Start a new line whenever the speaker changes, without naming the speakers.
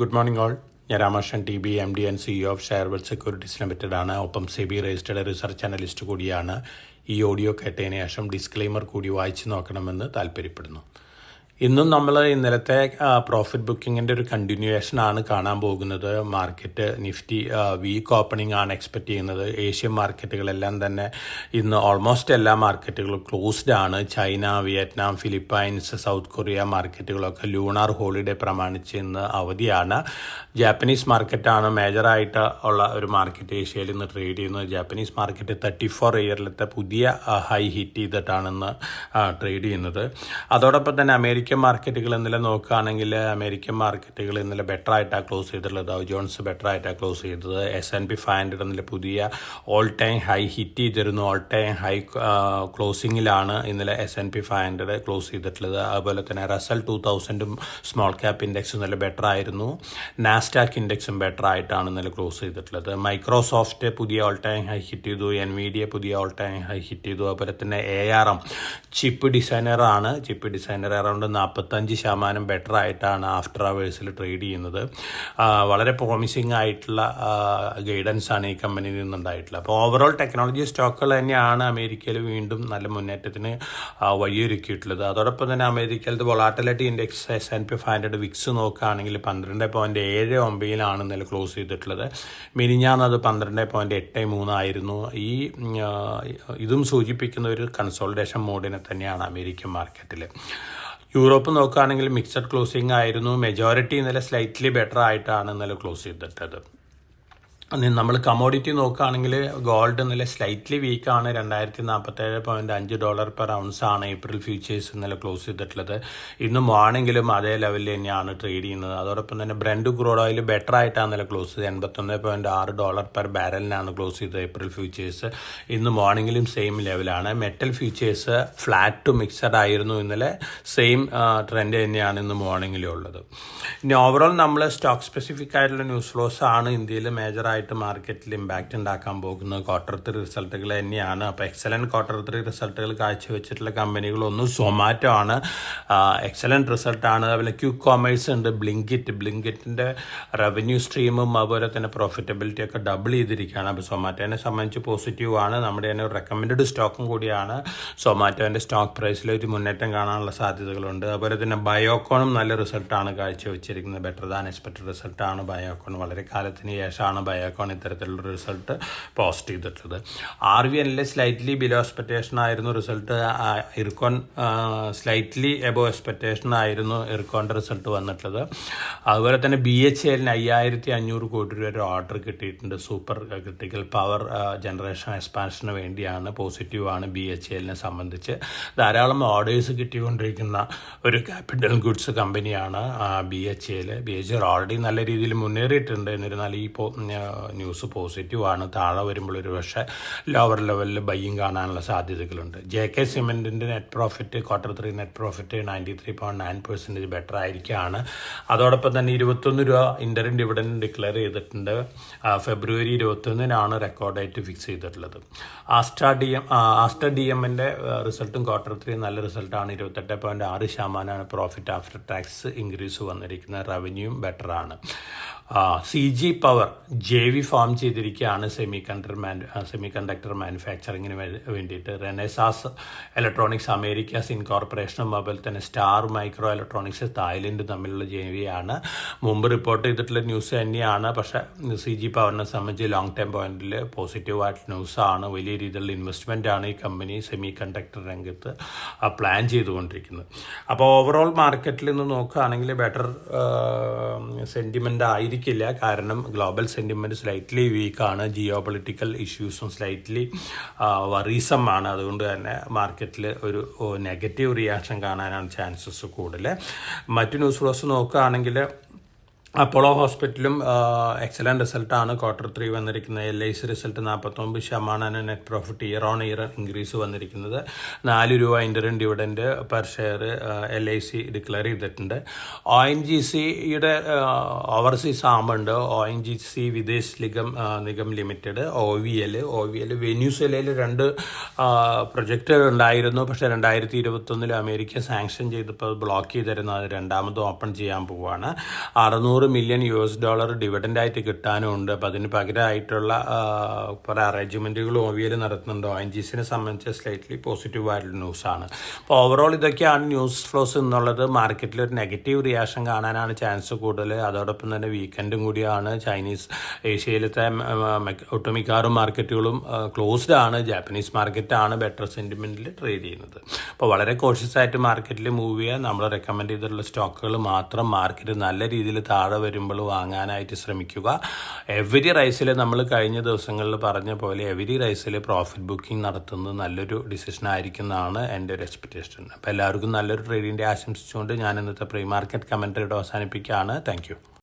Good morning all. ഞാൻ രാമകൃഷ്ണൻ TB MD and CEO of Sharewell securities limited ആണ്. ഒപ്പം സെബി രജിസ്റ്റേർഡ് റിസർച്ച് അനലിസ്റ്റ് കൂടിയാണ്. ഈ ഓഡിയോ കേട്ടതിന് ശേഷം ഡിസ്ക്ലെയിമർ കൂടി വായിച്ചു നോക്കണമെന്ന് താല്പര്യപ്പെടുന്നു. ഇന്നും നമ്മൾ ഇന്നലത്തെ പ്രോഫിറ്റ് ബുക്കിങ്ങിൻ്റെ ഒരു കണ്ടിന്യൂവേഷൻ ആണ് കാണാൻ പോകുന്നത്. മാർക്കറ്റ് നിഫ്റ്റി വീക്ക് ഓപ്പണിംഗ് ആണ് എക്സ്പെക്റ്റ് ചെയ്യുന്നത്. ഏഷ്യൻ മാർക്കറ്റുകളെല്ലാം തന്നെ ഇന്ന് ഓൾമോസ്റ്റ് എല്ലാ മാർക്കറ്റുകളും ക്ലോസ്ഡ് ആണ്. China, Vietnam, Philippines, South Korea മാർക്കറ്റുകളൊക്കെ ലൂണാർ ഹോളിഡേ പ്രമാണിച്ച് ഇന്ന് അവധിയാണ്. ജാപ്പനീസ് മാർക്കറ്റാണ് മേജറായിട്ട് ഉള്ള ഒരു മാർക്കറ്റ് ഏഷ്യയിൽ ഇന്ന് ട്രേഡ് ചെയ്യുന്നത്. ജാപ്പനീസ് മാർക്കറ്റ് 34 ഇയറിലത്തെ പുതിയ ഹൈ ഹിറ്റ് ചെയ്തിട്ടാണ് ഇന്ന് ട്രേഡ് ചെയ്യുന്നത്. അതോടൊപ്പം തന്നെ അമേരിക്കൻ മാർക്കറ്റുകൾ ഇന്നലെ നോക്കുകയാണെങ്കിൽ അമേരിക്കൻ മാർക്കറ്റുകൾ ഇന്നലെ ബെറ്റർ ആയിട്ടാണ് ക്ലോസ് ചെയ്തിട്ടുള്ളത്. ഡൗ ജോൺസ് ബെറ്റർ ആയിട്ടാണ് ക്ലോസ് ചെയ്തത്. S&P 500 ഇന്നലെ പുതിയ ഓൾ ടൈം ഹൈ ഹിറ്റ് ചെയ്തിരുന്നു. ഓൾ ടൈം ഹൈ ക്ലോസിങ്ങിലാണ് ഇന്നലെ S&P 500 ക്ലോസ് ചെയ്തിട്ടുള്ളത്. അതുപോലെ തന്നെ റസൽ 2000 സ്മോൾ ക്യാപ്പ് ഇൻഡെക്സ് ഇന്നലെ ബെറ്റർ ആയിരുന്നു. നാസ്ഡാക്ക് ഇൻഡെക്സും ബെറ്റർ ആയിട്ടാണ് ഇന്നലെ ക്ലോസ് ചെയ്തിട്ടുള്ളത്. മൈക്രോസോഫ്റ്റ് പുതിയ ഓൾ ടൈം ഹൈ ഹിറ്റ് ചെയ്തു. NVIDIA പുതിയ ഓൾ ടൈം ഹൈ ഹിറ്റ് ചെയ്തു. അതുപോലെ തന്നെ ARM ചിപ്പ് ഡിസൈനറാണ്. ചിപ്പ് ഡിസൈനർ അറൗണ്ട് 45% ബെറ്റർ ആയിട്ടാണ് ആഫ്റ്റർ അവേഴ്സിൽ ട്രേഡ് ചെയ്യുന്നത്. വളരെ പ്രോമിസിങ് ആയിട്ടുള്ള ഗൈഡൻസ് ആണ് ഈ കമ്പനിയിൽ നിന്നുണ്ടായിട്ടുള്ളത്. അപ്പോൾ ഓവറോൾ ടെക്നോളജി സ്റ്റോക്കുകൾ തന്നെയാണ് അമേരിക്കയിൽ വീണ്ടും നല്ല മുന്നേറ്റത്തിന് വഴിയൊരുക്കിയിട്ടുള്ളത്. അതോടൊപ്പം തന്നെ അമേരിക്കയിലത്തെ വൊളാറ്റിലിറ്റി ഇൻഡെക്സ് S&P 500 വിക്സ് നോക്കുകയാണെങ്കിൽ 12.79 ഇന്നലെ ക്ലോസ് ചെയ്തിട്ടുള്ളത്. മിനിഞ്ഞാന്ന് അത് 12.83 ആയിരുന്നു. ഇതും സൂചിപ്പിക്കുന്ന ഒരു കൺസോളിഡേഷൻ മോഡിനെ തന്നെയാണ് അമേരിക്കൻ മാർക്കറ്റിൽ. യൂറോപ്പ് നോക്കുകയാണെങ്കിൽ മിക്സഡ് ക്ലോസിംഗ് ആയിരുന്നു. മെജോറിറ്റി ഇന്നലെ സ്ലൈറ്റ്ലി ബെറ്റർ ആയിട്ടാണ് ഇന്നലെ ക്ലോസ് ചെയ്തിട്ടത്. നമ്മൾ കമോഡിറ്റി നോക്കുകയാണെങ്കിൽ ഗോൾഡ് ഇന്നലെ സ്ലൈറ്റ്ലി വീക്കാണ്. $2047.5 പെർ ഔൺസ് ആണ് ഏപ്രിൽ ഫ്യൂച്ചേഴ്സ് ഇന്നലെ ക്ലോസ് ചെയ്തിട്ടുള്ളത്. ഇന്ന് മോർണിംഗിലും അതേ ലെവലിൽ തന്നെയാണ് ട്രേഡ് ചെയ്യുന്നത്. അതോടൊപ്പം തന്നെ ബ്രന്റ് ക്രൂഡ് ഓയിൽ ബെറ്റർ ആയിട്ടാണ് ഇന്നലെ ക്ലോസ് ചെയ്തത്. $81.6 പെർ ബാരലിനാണ് ക്ലോസ് ചെയ്തത് ഏപ്രിൽ ഫ്യൂച്ചേഴ്സ്. ഇന്ന് മോർണിംഗിലും സെയിം ലെവലാണ്. Metal futures flat to mixed ആയിരുന്നു ഇന്നലെ. സെയിം ട്രെൻഡ് തന്നെയാണ് ഇന്ന് മോർണിംഗിലും ഉള്ളത്. ഇനി ഓവറോൾ നമ്മൾ സ്റ്റോക്ക് സ്പെസിഫിക് ആയിട്ടുള്ള ന്യൂസ് ഫ്ലോസ് ആണ് ഇന്ത്യയിൽ മേജറായിട്ട് മാർക്കറ്റിൽ ഇമ്പാക്റ്റ് ഉണ്ടാക്കാൻ പോകുന്നത്. Q3 റിസൾട്ടുകൾ തന്നെയാണ്. അപ്പോൾ എക്സലൻറ്റ് Q3 റിസൾട്ടുകൾ കാഴ്ചവെച്ചിട്ടുള്ള കമ്പനികളൊന്നും സൊമാറ്റോ ആണ്. എക്സലൻറ്റ് റിസൾട്ടാണ്. അതുപോലെ ക്വിക്ക് കോമേഴ്സ് ഉണ്ട്. ബ്ലിങ്കിറ്റിൻ്റെ റവന്യൂ സ്ട്രീമും അതുപോലെ തന്നെ പ്രോഫിറ്റബിലിറ്റി ഒക്കെ ഡബിൾ ചെയ്തിരിക്കുകയാണ്. അപ്പോൾ സൊമാറ്റോനെ സംബന്ധിച്ച് പോസിറ്റീവ് ആണ്. നമ്മുടെ തന്നെ ഒരു റെക്കമെൻഡഡ് സ്റ്റോക്കും കൂടിയാണ്. സൊമാറ്റോൻ്റെ സ്റ്റോക്ക് പ്രൈസിൽ ഒരു മുന്നേറ്റം കാണാനുള്ള സാധ്യതകളുണ്ട്. അതുപോലെ തന്നെ ബയോകോണും നല്ല റിസൾട്ടാണ് കാഴ്ചവെച്ചിരിക്കുന്നത്. ബെറ്റർ ദാൻ എക്സ്പെക്റ്റഡ് റിസൾട്ടാണ് ബയോകോൺ. വളരെ കാലത്തിന് ശേഷമാണ് ബയോകോൺ ഇത്തരത്തിലുള്ള റിസൾട്ട് പോസ്റ്റ് ചെയ്തിട്ടുള്ളത്. RVNL സ്ലൈറ്റ്ലി ബിലോ എക്സ്പെക്റ്റേഷൻ ആയിരുന്നു result. IRCON slightly above expectation ആയിരുന്നു ഇർക്കോണിൻ്റെ റിസൾട്ട് വന്നിട്ടുള്ളത്. അതുപോലെ തന്നെ BHEL 5500 കോടി രൂപ ഓർഡർ കിട്ടിയിട്ടുണ്ട്. സൂപ്പർ ക്രിട്ടിക്കൽ പവർ ജനറേഷൻ എക്സ്പാൻഷന് വേണ്ടിയാണ്. പോസിറ്റീവാണ് BHELനെ സംബന്ധിച്ച്. ധാരാളം ഓർഡേഴ്സ് കിട്ടിക്കൊണ്ടിരിക്കുന്ന ഒരു ക്യാപിറ്റൽ ഗുഡ്സ് കമ്പനിയാണ് BHEL ഓൾറെഡി നല്ല രീതിയിൽ മുന്നേറിയിട്ടുണ്ട്. എന്നിരുന്നാൽ ഈ ന്യൂസ് പോസിറ്റീവാണ്. താഴെ വരുമ്പോൾ ഒരു പക്ഷേ ലോവർ ലെവലിൽ ബയ്യും കാണാനുള്ള സാധ്യതകളുണ്ട്. JK സിമെൻറ്റിൻ്റെ net profit Q3 net profit 93.9% better ആയിരിക്കുകയാണ്. അതോടൊപ്പം തന്നെ 21 രൂപ ഇൻ്ററിൻ ഡിവിഡൻഡ് ഡിക്ലെയർ ചെയ്തിട്ടുണ്ട്. ഫെബ്രുവരി 21 റെക്കോർഡായിട്ട് ഫിക്സ് ചെയ്തിട്ടുള്ളത്. ആസ്റ്റർ DMൻ്റെ റിസൾട്ടും Q3 നല്ല റിസൾട്ടാണ്. 28.6% പ്രോഫിറ്റ് ആഫ്റ്റർ ടാക്സ് ഇൻക്രീസ് വന്നിരിക്കുന്നത്. റവന്യൂയും ബെറ്ററാണ്. CG പവർ JV ഫോം ചെയ്തിരിക്കുകയാണ് സെമി കണ്ടക്ടർ മാനുഫാക്ചറിങ്ങിന് വേണ്ടിയിട്ട്. റെനസാസ് ഇലക്ട്രോണിക്സ് അമേരിക്കാസ് ഇൻകോർപ്പറേഷനും അതുപോലെ തന്നെ സ്റ്റാർ മൈക്രോ ഇലക്ട്രോണിക്സ് തായ്ലൻഡ് തമ്മിലുള്ള JV ആണ്. മുമ്പ് റിപ്പോർട്ട് ചെയ്തിട്ടുള്ള ന്യൂസ് തന്നെയാണ്. പക്ഷേ CG പവറിനെ സംബന്ധിച്ച് ലോങ് ടൈം പോയിന്റിൽ പോസിറ്റീവായിട്ട് ന്യൂസാണ്. വലിയ രീതിയിലുള്ള ഇൻവെസ്റ്റ്മെൻ്റ് ആണ് ഈ കമ്പനി സെമി കണ്ടക്ടർ രംഗത്ത് പ്ലാൻ ചെയ്തുകൊണ്ടിരിക്കുന്നത്. അപ്പോൾ ഓവറോൾ മാർക്കറ്റിൽ നിന്ന് നോക്കുകയാണെങ്കിൽ ബെറ്റർ സെൻറ്റിമെൻ്റ് ആയിരിക്കില്ല. കാരണം ഗ്ലോബൽ സെൻറ്റിമെൻറ്റ് സ്ലൈറ്റ്ലി വീക്കാണ്. ജിയോ പൊളിറ്റിക്കൽ ഇഷ്യൂസും സ്ലൈറ്റ്ലി വറീസം ആണ്. അതുകൊണ്ട് തന്നെ മാർക്കറ്റിൽ ഒരു നെഗറ്റീവ് റിയാക്ഷൻ കാണാനാണ് ചാൻസസ് കൂടുതൽ. മറ്റു ന്യൂസ് ഫ്ലോസ് നോക്കുകയാണെങ്കിൽ അപ്പോളോ ഹോസ്പിറ്റലും എക്സലൻറ്റ് റിസൾട്ടാണ് Q3 വന്നിരിക്കുന്നത്. LIC result 49% net profit year increase വന്നിരിക്കുന്നത്. 4 രൂപ interim dividend per share LIC declare ചെയ്തിട്ടുണ്ട്. ONGCയുടെ ഓവർസീസ് ആമുണ്ട്. ONGC Videsh Nigam limited OVL വെനിസ്വേലയിൽ 2 പ്രൊജക്റ്റുകൾ ഉണ്ടായിരുന്നു. പക്ഷേ 2021 അമേരിക്ക സാങ്ഷൻ ചെയ്തപ്പോൾ ബ്ലോക്ക് ചെയ്തിരുന്നത്. അത് രണ്ടാമത് ഓപ്പൺ ചെയ്യാൻ പോവുകയാണ്. 600 million ഡിവിഡൻ്റ് ആയിട്ട് കിട്ടാനും ഉണ്ട്. അപ്പോൾ അതിന് പകരമായിട്ടുള്ള പല അറേഞ്ച്മെൻറ്റുകളും OVL നടത്തുന്നുണ്ട്. ONGCനെ സംബന്ധിച്ച് സ്ലൈറ്റ്ലി പോസിറ്റീവായിട്ടുള്ള ന്യൂസാണ്. അപ്പോൾ ഓവറോൾ ഇതൊക്കെയാണ് ന്യൂസ് ഫ്ലോസ് എന്നുള്ളത്. മാർക്കറ്റിൽ ഒരു നെഗറ്റീവ് റിയാക്ഷൻ കാണാനാണ് ചാൻസ് കൂടുതൽ. അതോടൊപ്പം തന്നെ വീക്കെൻഡും കൂടിയാണ്. ഏഷ്യയിലത്തെ ഒട്ടുമിക്കാറും മാർക്കറ്റുകളും ക്ലോസ്ഡ് ആണ്. ജാപ്പനീസ് മാർക്കറ്റാണ് ബെറ്റർ സെൻറ്റിമെൻറ്റിൽ ട്രേഡ് ചെയ്യുന്നത്. അപ്പോൾ വളരെ കോഷ്യസ് ആയിട്ട് മാർക്കറ്റിൽ മൂവ് ചെയ്യുക. നമ്മൾ റെക്കമെൻഡ് ചെയ്തിട്ടുള്ള സ്റ്റോക്കുകൾ മാത്രം മാർക്കറ്റ് നല്ല രീതിയിൽ താഴെ വരുമ്പോൾ വാങ്ങാനായിട്ട് ശ്രമിക്കുക. എവരി റൈസിൽ നമ്മൾ കഴിഞ്ഞ ദിവസങ്ങളിൽ പറഞ്ഞ പോലെ എവരി റൈസിൽ പ്രോഫിറ്റ് ബുക്കിംഗ് നടത്തുന്നത് നല്ലൊരു ഡിസിഷൻ ആയിരിക്കുന്നതാണ് എൻ്റെ ഒരു എക്സ്പെക്റ്റേഷൻ. അപ്പോൾ എല്ലാവർക്കും നല്ലൊരു ട്രേഡിൻ്റെ ആശംസിച്ചുകൊണ്ട് ഞാൻ ഇന്നത്തെ പ്രീ മാർക്കറ്റ് കമൻട്രിയുടെ അവസാനിപ്പിക്കുകയാണ്. Thank you.